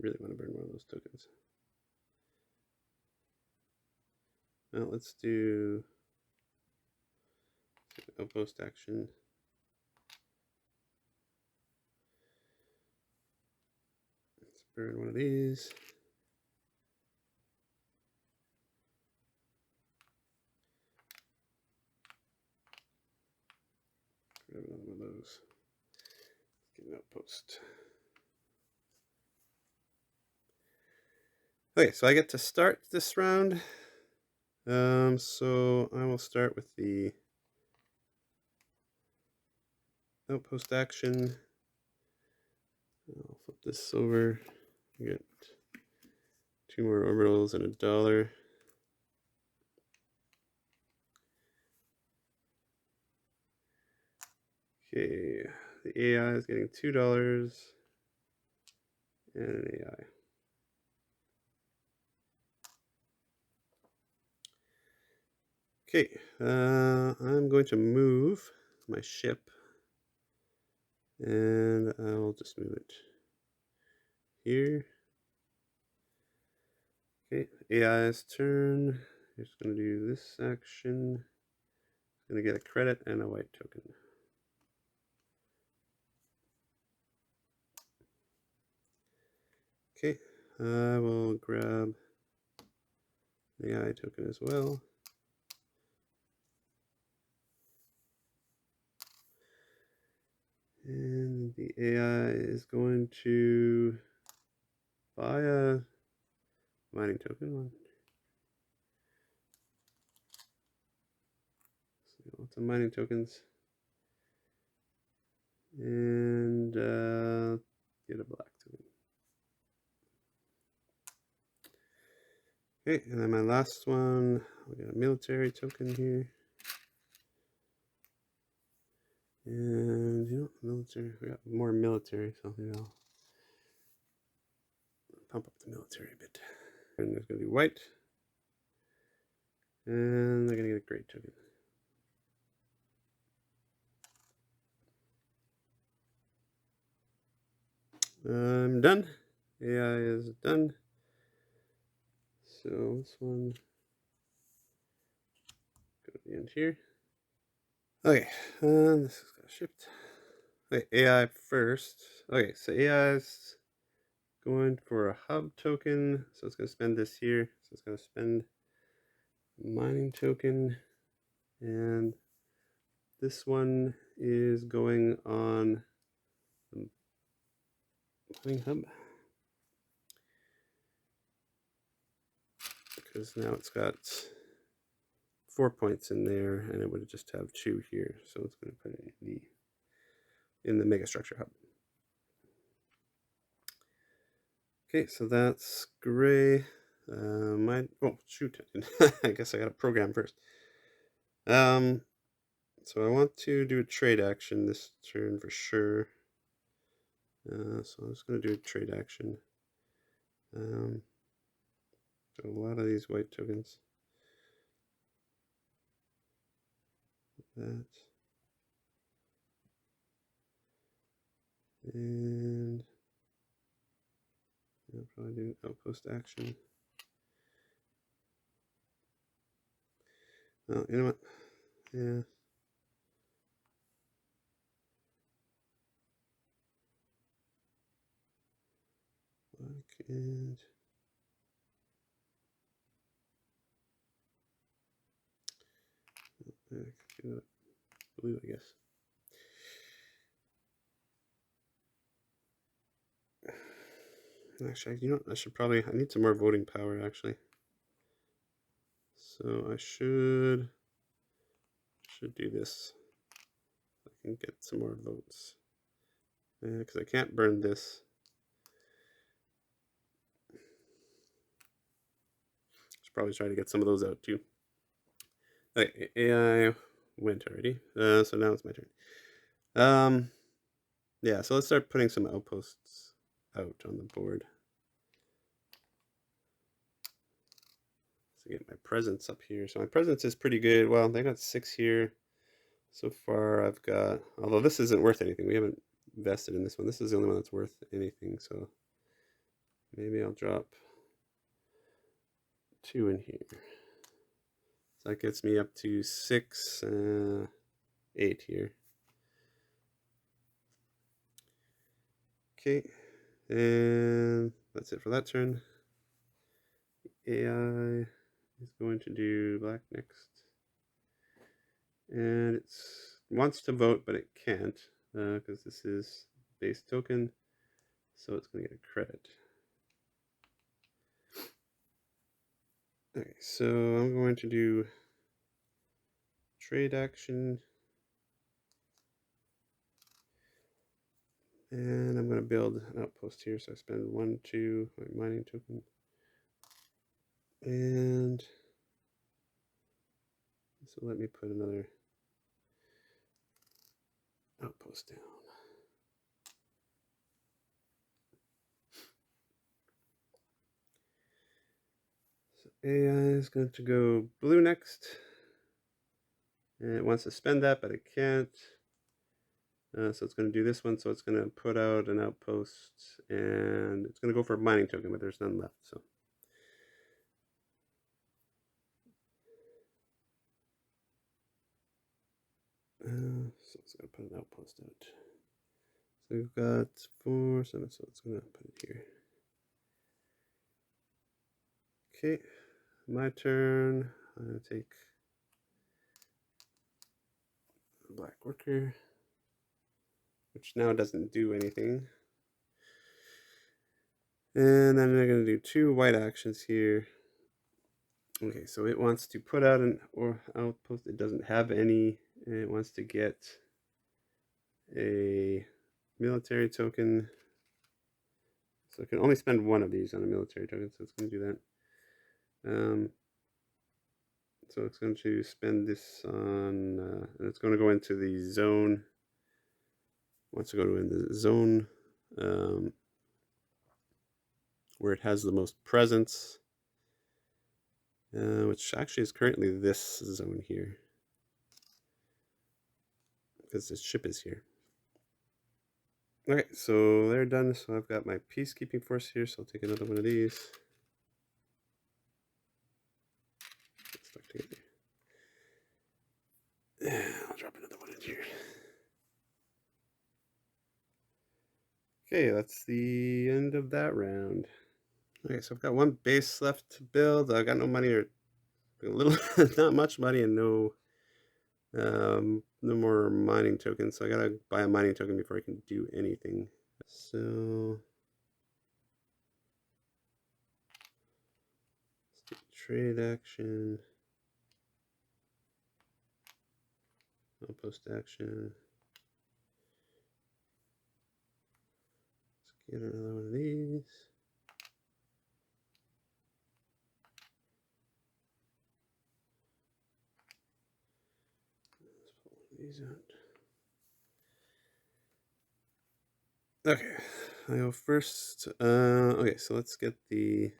really want to burn one of those tokens. Well, let's do outpost action. Let's burn one of these. Grab another one of those. Get an outpost. Okay, so I get to start this round. So I will start with the outpost action. I'll flip this over. Get 2 more orbitals and $1. Okay, the AI is getting $2 and an AI. Okay, I'm going to move my ship, and I'll just move it here. Okay, AI's turn. It's going to do this action. It's going to get a credit and a white token. Okay, I will grab the AI token as well. And the AI is going to buy a mining token. Lots of mining tokens. And get a black token. Okay, and then my last one, we got a military token here. And military, we got more military, so I'll pump up the military a bit. And there's gonna be white. And they're gonna get a great token. I'm done. AI is done. So this one, go to the end here. Okay, this is got shipped. Okay, AI first. Okay, so AI is going for a hub token, so it's going to spend this here. So it's going to spend mining token, and this one is going on the mining hub because now it's got 4 points in there, and it would just have 2 here. So it's going to put it in the megastructure hub. Okay, so that's gray. Oh shoot! I guess I got to program first. So I want to do a trade action this turn for sure. So I'm just going to do a trade action. So a lot of these white tokens. That. And I'll probably do outpost action. Oh, you know what? Yeah. Black and blue, I guess. Actually, you know what? I need some more voting power, actually. So I should do this. I can get some more votes. Because I can't burn this. Should probably try to get some of those out too. Okay, AI went already. So now it's my turn. Yeah, so let's start putting some outposts out on the board. So get my presence up here. So my presence is pretty good. Well, they got 6 here. So far I've got, although this isn't worth anything. We haven't invested in this one. This is the only one that's worth anything. So maybe I'll drop 2 in here. So that gets me up to 6, 8 here. Okay, and that's it for that turn. AI is going to do black next. And it wants to vote, but it can't because this is base token. So it's going to get a credit. Okay, so I'm going to do trade action. And I'm going to build an outpost here. So I spend 1, 2, my mining token. And this will let me put another outpost down. AI is going to go blue next. And it wants to spend that, but it can't. So it's going to do this one. So it's going to put out an outpost, and it's going to go for a mining token, but there's none left. So it's going to put an outpost out. So we've got 4, 7, so it's going to put it here. Okay, my turn. I'm going to take a black worker, which now doesn't do anything. And then I'm going to do 2 white actions here. Okay, so it wants to put out an outpost. It doesn't have any, and it wants to get a military token. So it can only spend 1 of these on a military token, so it's going to do that. So it's going to spend this on, and it's going to go into the zone. Wants to go in the zone where it has the most presence, which actually is currently this zone here, because this ship is here. Okay, so they're done. So I've got my peacekeeping force here, so I'll take another one of these. Stuck together. I'll drop another one in here. Okay, that's the end of that round. Okay, so I've got 1 base left to build. I got no money, or a little, not much money, and no more mining tokens. So I gotta buy a mining token before I can do anything. So let's do trade action, outpost action. Let's get another one of these. Let's pull one of these out. Okay, I go first. Okay, so let's get this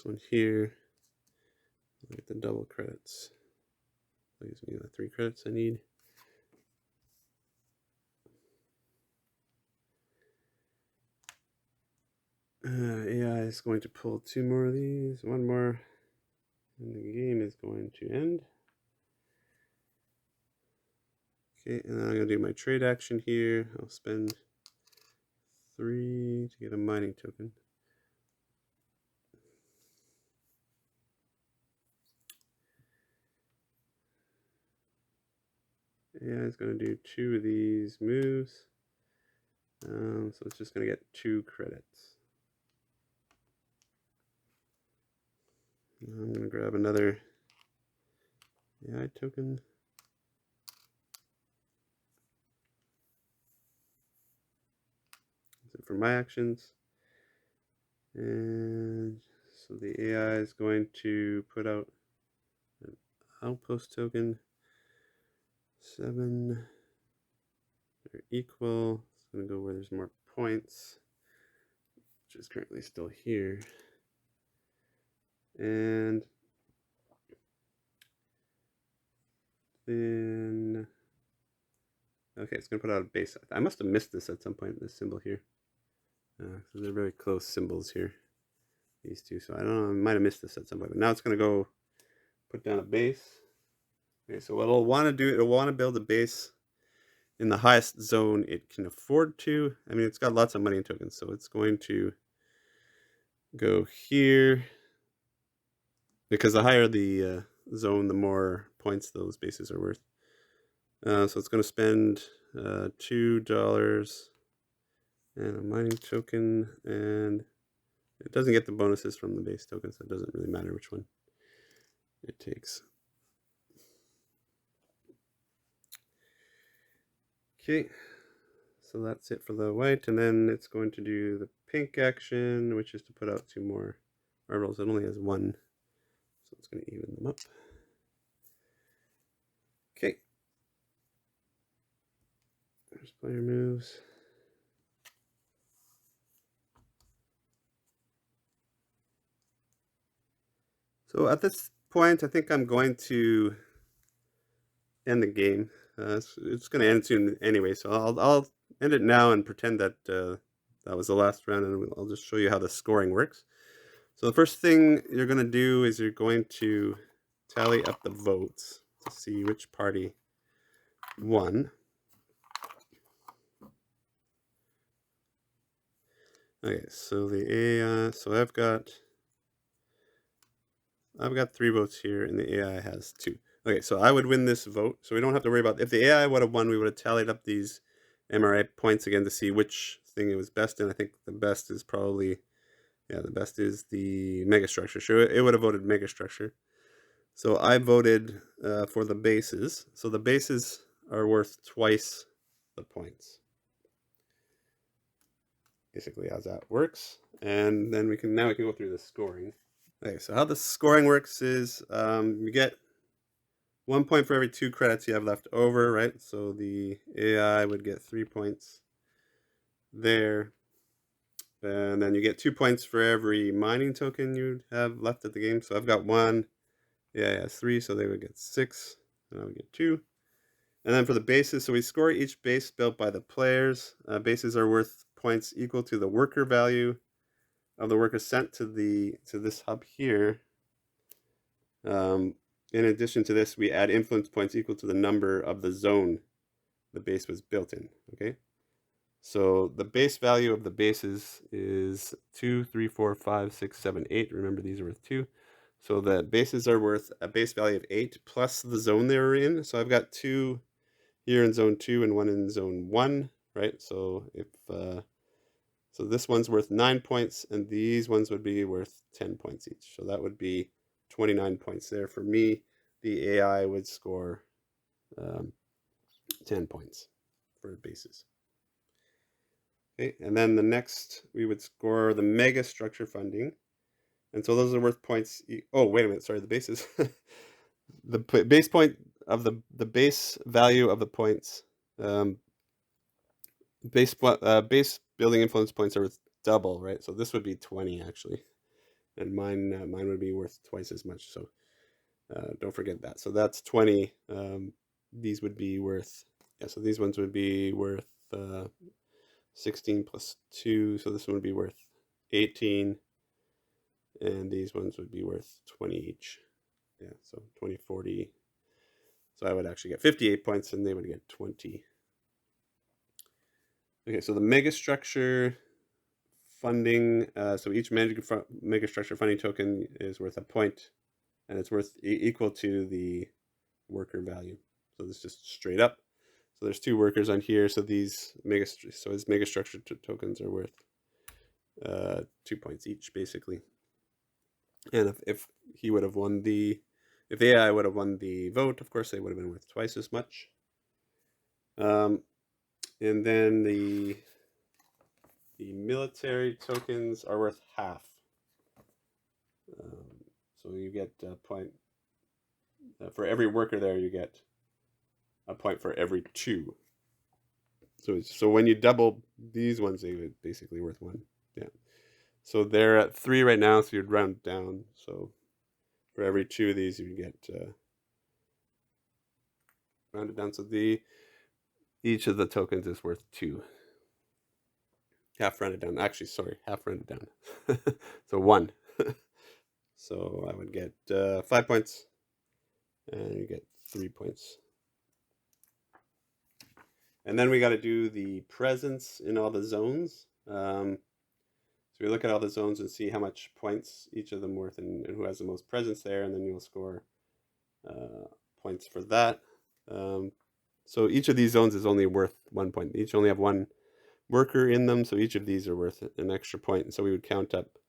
one here. I'll get the double credits. Gives me the 3 credits I need. AI is going to pull 2 more of these, 1 more, and the game is going to end. Okay, and then I'm going to do my trade action here. I'll spend 3 to get a mining token. AI is going to do 2 of these moves. So it's just going to get 2 credits. I'm going to grab another AI token. That's it for my actions. And so the AI is going to put out an outpost token. 7. They're equal. It's going to go where there's more points, which is currently still here. And then, okay, it's going to put out a base. I must have missed this at some point, this symbol here. So they're very close symbols here, these two. So I don't know, I might have missed this at some point. But now it's going to go put down a base. Okay, so what it'll want to do, it'll want to build a base in the highest zone it can afford to. I mean, it's got lots of money tokens, so it's going to go here, because the higher the zone, the more points those bases are worth. So it's going to spend $2 and a mining token, and it doesn't get the bonuses from the base token, so it doesn't really matter which one it takes. Okay, so that's it for the white, and then it's going to do the pink action, which is to put out 2 more marbles. It only has 1, so it's going to even them up. Okay, there's player moves. So at this point, I think I'm going to end the game. It's going to end soon anyway, so I'll end it now and pretend that that was the last round, and I'll just show you how the scoring works. So the first thing you're going to do is you're going to tally up the votes to see which party won. Okay, so the AI, so I've got 3 votes here, and the AI has 2. Okay, so I would win this vote, so we don't have to worry about, if the AI would have won, we would have tallied up these MRI points again to see which thing it was best in. I think the best is probably, yeah, the best is the megastructure. Sure, it would have voted megastructure. So I voted for the bases. So the bases are worth twice the points. Basically, how that works. And then we can go through the scoring. Okay, so how the scoring works is you get 1 point for every 2 credits you have left over, right? So the AI would get 3 points there. And then you get 2 points for every mining token you'd have left at the game. So I've got 1. AI has 3, so they would get 6. And I would get 2. And then for the bases, so we score each base built by the players. Bases are worth points equal to the worker value of the worker sent to this hub here. In addition to this, we add influence points equal to the number of the zone the base was built in. Okay, so the base value of the bases is 2, 3, 4, 5, 6, 7, 8. Remember, these are worth 2. So the bases are worth a base value of 8 plus the zone they were in. So I've got 2 here in zone 2 and 1 in zone 1, right? So if so this one's worth 9 points, and these ones would be worth 10 points each. So that would be 29 points there. For me, the AI would score 10 points for bases. Okay, and then the next, we would score the mega structure funding. And so those are worth points. Oh, wait a minute. Sorry, the bases. The base point of the base value of the points. Base building influence points are worth double, right? So this would be 20 actually, and mine would be worth twice as much. So don't forget that. So that's 20. These would be worth, yeah. So these ones would be worth 16 plus 2. So this one would be worth 18, and these ones would be worth 20 each. Yeah. So 20, 40. So I would actually get 58 points, and they would get 20. Okay, so the megastructure funding, so each megastructure funding token is worth a point, and it's worth equal to the worker value. So this is just straight up. So there's 2 workers on here, so these megastructure tokens are worth 2 points each, basically. And if he would have won if the AI would have won the vote, of course they would have been worth twice as much. And then the military tokens are worth half. So you get a point for every worker there. You get a point for every 2. So when you double these ones, they would basically worth 1. Yeah. So they're at 3 right now. So you'd round down. So for every 2 of these, you get rounded down. So each of the tokens is worth 2. Half rounded down. Actually, sorry, half rounded down. So 1. So I would get 5 points, and you get 3 points. And then we got to do the presence in all the zones. So we look at all the zones and see how much points each of them worth, and who has the most presence there, and then you'll score points for that. So each of these zones is only worth 1 point. They each only have 1 worker in them, so each of these are worth an extra point. And so we would count up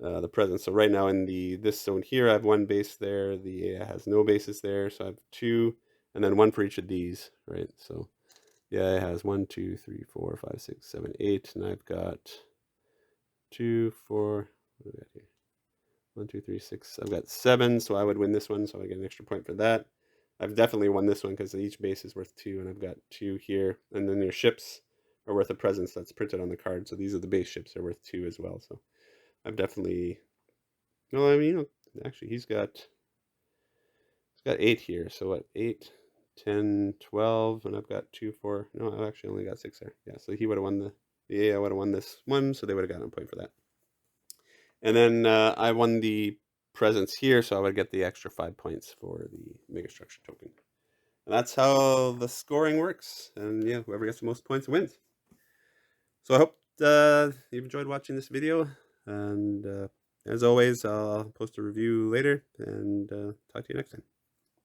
the presence. So right now in this zone here, I have 1 base there. The AI has no bases there, so I have 2, and then 1 for each of these, right? So yeah, it has 1, 2, 3, 4, 5, 6, 7, 8, and I've got 2, 4. What do we got here? 1, 2, 3, 6. I've got 7, so I would win this one, so I get an extra point for that. I've definitely won this one because each base is worth 2, and I've got 2 here. And then your ships are worth a presence that's printed on the card. So these are the base ships, are worth 2 as well. So I've definitely, no, I mean, Actually, he's got 8 here. So what? 8, 10, 12, and I've got 2, 4. No, I've actually only got 6 there. Yeah, so he would have won I would have won this one, so they would have gotten a point for that. And then I won the presence here, so I would get the extra 5 points for the megastructure token. And that's how the scoring works. And yeah, whoever gets the most points wins. So I hope you've enjoyed watching this video. And as always, I'll post a review later and talk to you next time.